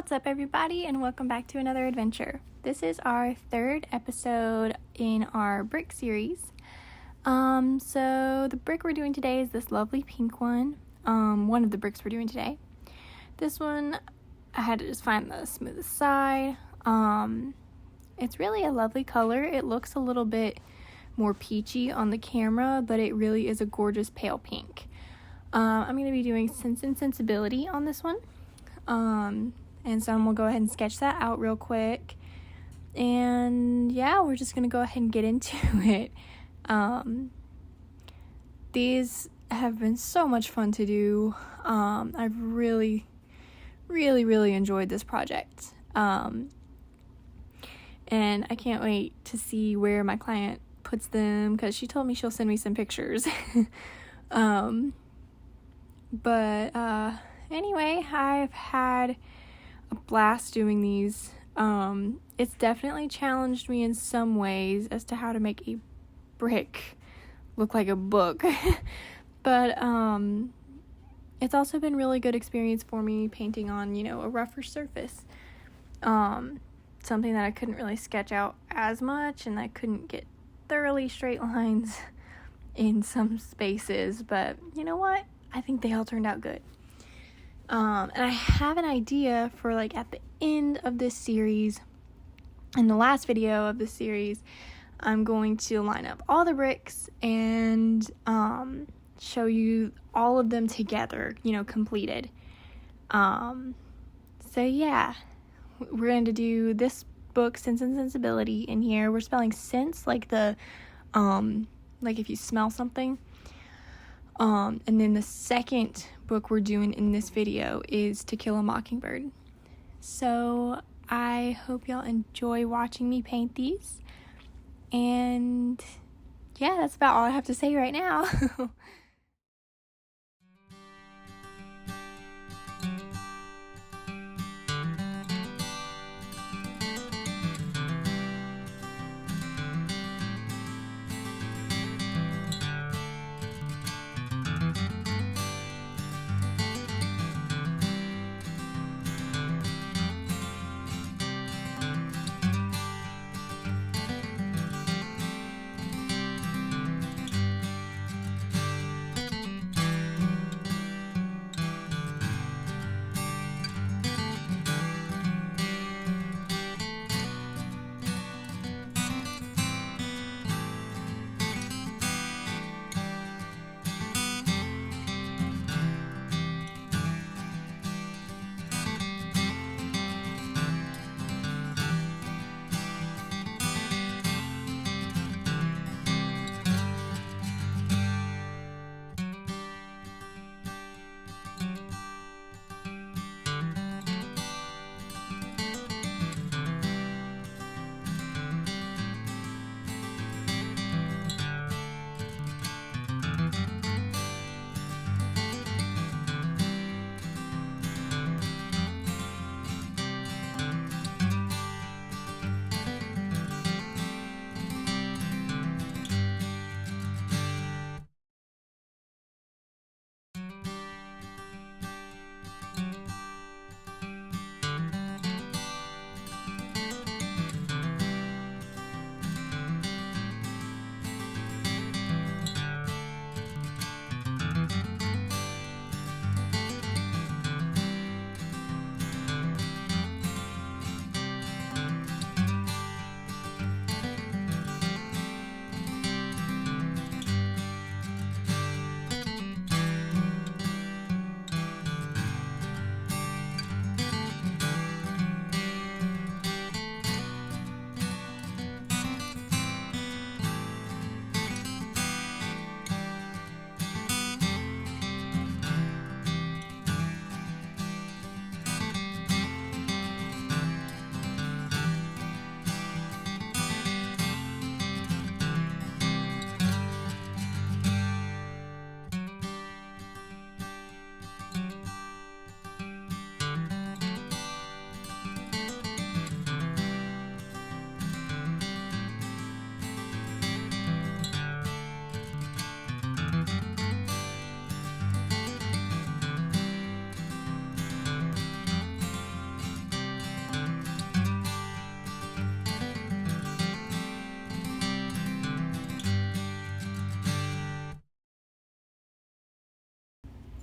What's up, everybody, and welcome back to another adventure. This is our third episode in our brick series. So the brick we're doing today is this lovely pink one. One of the bricks we're doing today. This one, I had to just find the smoothest side. It's really a lovely color. It looks a little bit more peachy on the camera, but it really is a gorgeous pale pink. I'm going to be doing Sense and Sensibility on this one. And so we'll go ahead and sketch that out real quick. And yeah, we're just going to go ahead and get into it. These have been so much fun to do. I've really enjoyed this project. And I can't wait to see where my client puts them, because she told me she'll send me some pictures. Anyway, I've had a blast doing these. It's definitely challenged me in some ways as to how to make a brick look like a book. But it's also been really good experience for me painting on, a rougher surface. Something that I couldn't really sketch out as much, and I couldn't get thoroughly straight lines in some spaces, but you know what? I think they all turned out good. And I have an idea for at the end of this series, in the last video of this series, I'm going to line up all the bricks and show you all of them together, completed. So yeah, we're going to do this book, Sense and Sensibility. In here, we're spelling sense like the, like if you smell something. And then the second book we're doing in this video is To Kill a Mockingbird. So I hope y'all enjoy watching me paint these. And yeah, that's about all I have to say right now.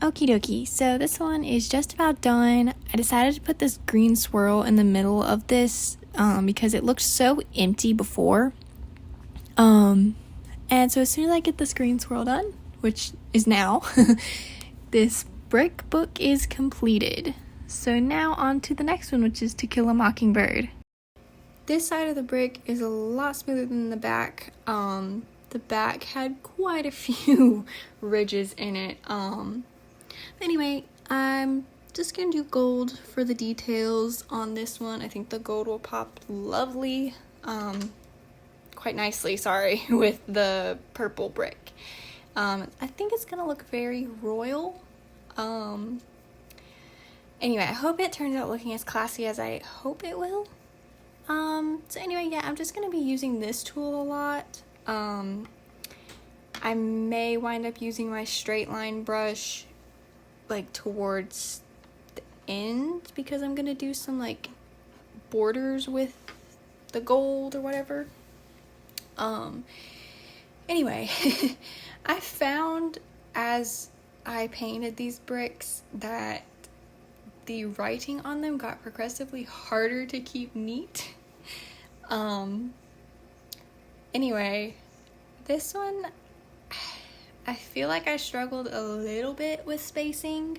Okie dokie, so this one is just about done. I decided to put this green swirl in the middle of this because it looked so empty before. And so as soon as I get this green swirl done, which is now, this brick book is completed. So now on to the next one, which is To Kill a Mockingbird. This side of the brick is a lot smoother than the back. The back had quite a few ridges in it. Anyway, I'm just gonna do gold for the details on this one. I think the gold will pop lovely, quite nicely, sorry, with the purple brick. I think it's gonna look very royal. Anyway, I hope it turns out looking as classy as I hope it will. So anyway, yeah, I'm just gonna be using this tool a lot. I may wind up using my straight line brush like towards the end because I'm gonna do some like borders with the gold or whatever. Anyway, I found as I painted these bricks that the writing on them got progressively harder to keep neat. Anyway, this one, I feel like I struggled a little bit with spacing.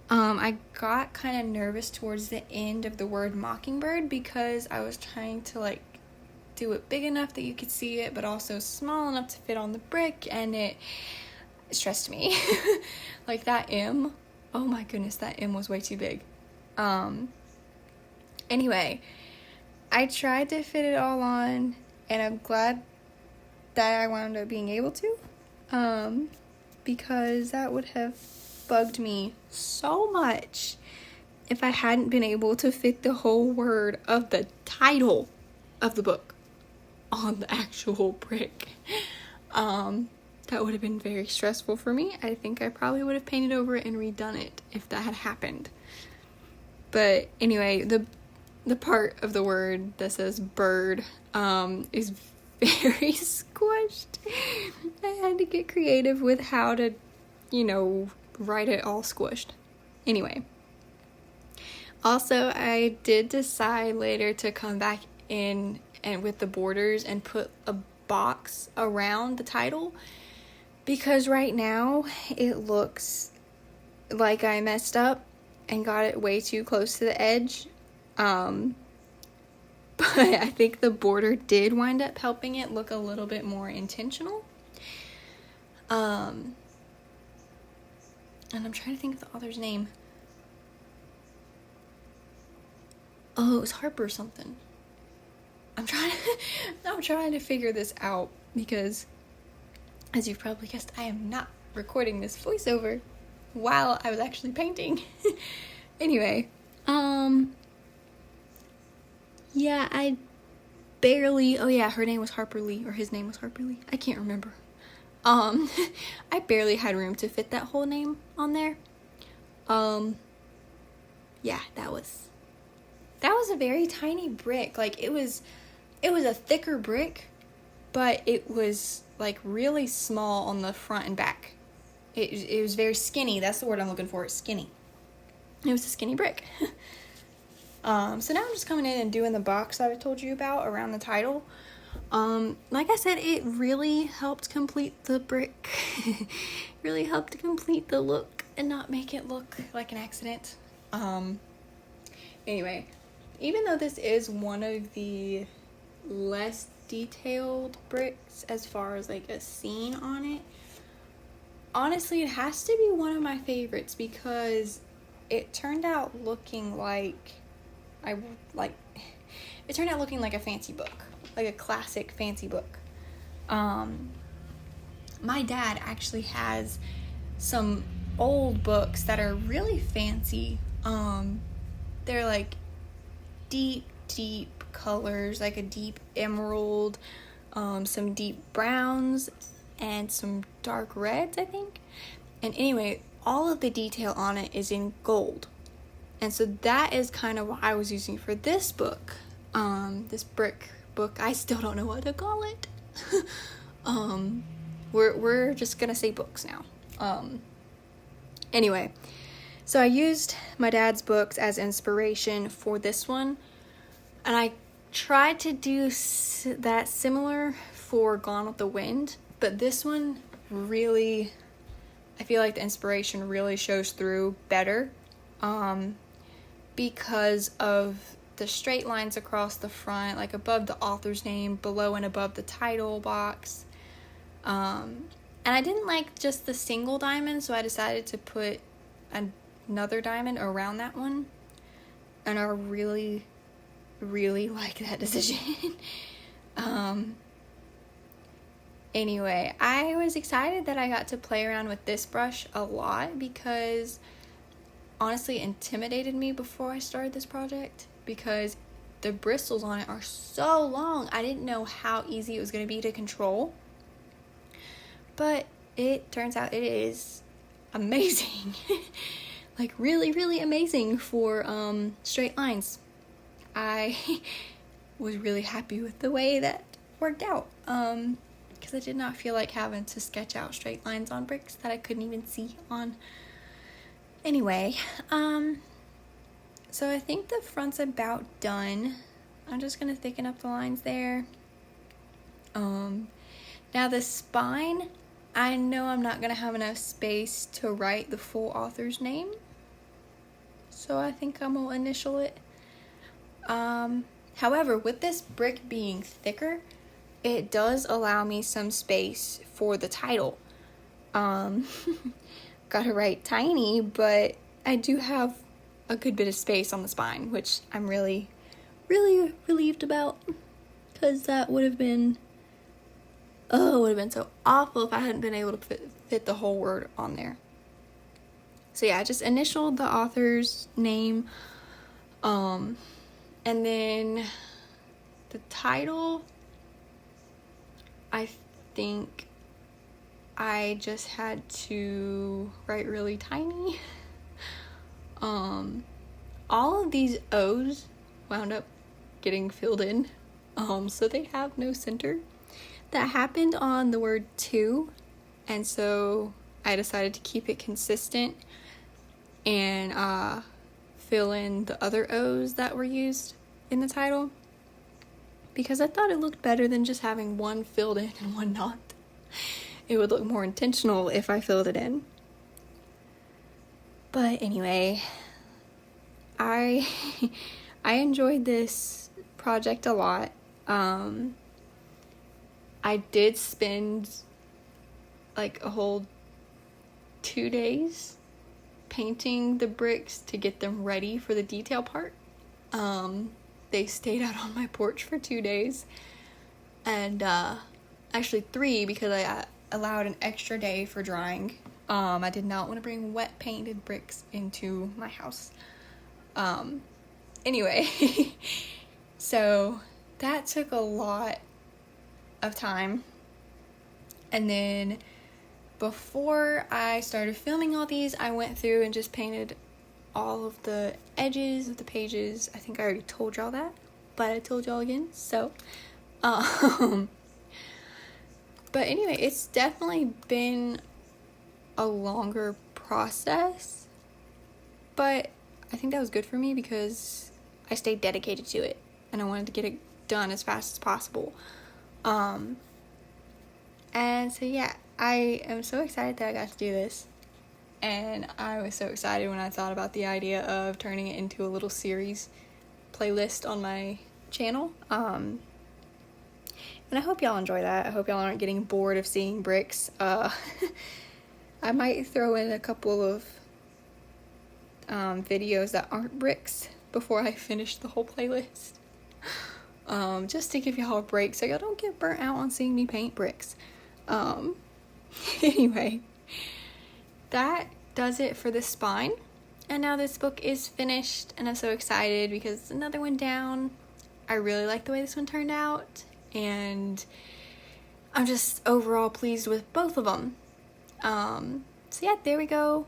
I got kind of nervous towards the end of the word mockingbird because I was trying to like do it big enough that you could see it, but also small enough to fit on the brick, and it stressed me. Like that M, oh my goodness, that M was way too big. Anyway, I tried to fit it all on, and I'm glad that I wound up being able to, because that would have bugged me so much if I hadn't been able to fit the whole word of the title of the book on the actual brick. That would have been very stressful for me. I think I probably would have painted over it and redone it if that had happened. But anyway, the part of the word that says bird is very squished. I had to get creative with how to, write it all squished. Anyway. Also, I did decide later to come back in and with the borders and put a box around the title, because right now it looks like I messed up and got it way too close to the edge. But I think the border did wind up helping it look a little bit more intentional. And I'm trying to think of the author's name. Oh, it was Harper something. I'm trying to figure this out because, as you've probably guessed, I am not recording this voiceover while I was actually painting. Anyway, yeah, her name was Harper Lee, or his name was Harper Lee. I can't remember. I barely had room to fit that whole name on there. Yeah, that was a very tiny brick. Like, it was a thicker brick, but it was like really small on the front and back. It was very skinny. That's the word I'm looking for. It's skinny. It was a skinny brick. So now I'm just coming in and doing the box that I told you about around the title. Like I said, it really helped complete the brick. Really helped to complete the look and not make it look like an accident. Anyway, even though this is one of the less detailed bricks as far as like a scene on it, honestly, it has to be one of my favorites because it turned out looking like a fancy book, like a classic fancy book. My dad actually has some old books that are really fancy. They're like deep colors, like a deep emerald, some deep browns, and some dark reds, I think. And anyway, all of the detail on it is in gold. And so that is kind of what I was using for this book. This brick book. I still don't know what to call it. We're just gonna say books now. Anyway, so I used my dad's books as inspiration for this one, and I tried to do that similar for Gone with the Wind, but this one really, I feel like the inspiration really shows through better, because of the straight lines across the front, like above the author's name, below and above the title box. And I didn't like just the single diamond, so I decided to put another diamond around that one. And I really, really like that decision. Anyway, I was excited that I got to play around with this brush a lot because honestly it intimidated me before I started this project because the bristles on it are so long. I didn't know how easy it was going to be to control. But it turns out it is amazing. Like really, really amazing for straight lines. I was really happy with the way that worked out. Because I did not feel like having to sketch out straight lines on bricks that I couldn't even see on. Anyway, so I think the front's about done. I'm just going to thicken up the lines there. Now the spine, I know I'm not going to have enough space to write the full author's name, so I think I'm going to initial it. However, with this brick being thicker, it does allow me some space for the title. Gotta write tiny, but I do have a good bit of space on the spine, which I'm really, really relieved about, because that would have been so awful if I hadn't been able to fit the whole word on there. So yeah, I just initialed the author's name, and then the title, I think I just had to write really tiny. All of these O's wound up getting filled in, so they have no center. That happened on the word to, and so I decided to keep it consistent and fill in the other O's that were used in the title, because I thought it looked better than just having one filled in and one not. It would look more intentional if I filled it in. But anyway, I enjoyed this project a lot. I did spend like a whole 2 days painting the bricks to get them ready for the detail part. They stayed out on my porch for 2 days, and actually 3, because I allowed an extra day for drying. I did not want to bring wet painted bricks into my house. Anyway, so that took a lot of time. And then before I started filming all these, I went through and just painted all of the edges of the pages. I think I already told y'all that, but I told y'all again. So, but anyway, it's definitely been a longer process, but I think that was good for me because I stayed dedicated to it and I wanted to get it done as fast as possible. And so yeah, I am so excited that I got to do this, and I was so excited when I thought about the idea of turning it into a little series playlist on my channel. And I hope y'all enjoy that. I hope y'all aren't getting bored of seeing bricks. I might throw in a couple of videos that aren't bricks before I finish the whole playlist. Just to give y'all a break so y'all don't get burnt out on seeing me paint bricks. Anyway, that does it for the spine. And now this book is finished, and I'm so excited because it's another one down. I really like the way this one turned out, and I'm just overall pleased with both of them. So yeah, there we go.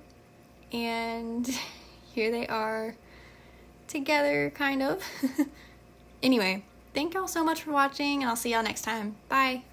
And here they are together, kind of. Anyway, thank y'all so much for watching, and I'll see y'all next time. Bye.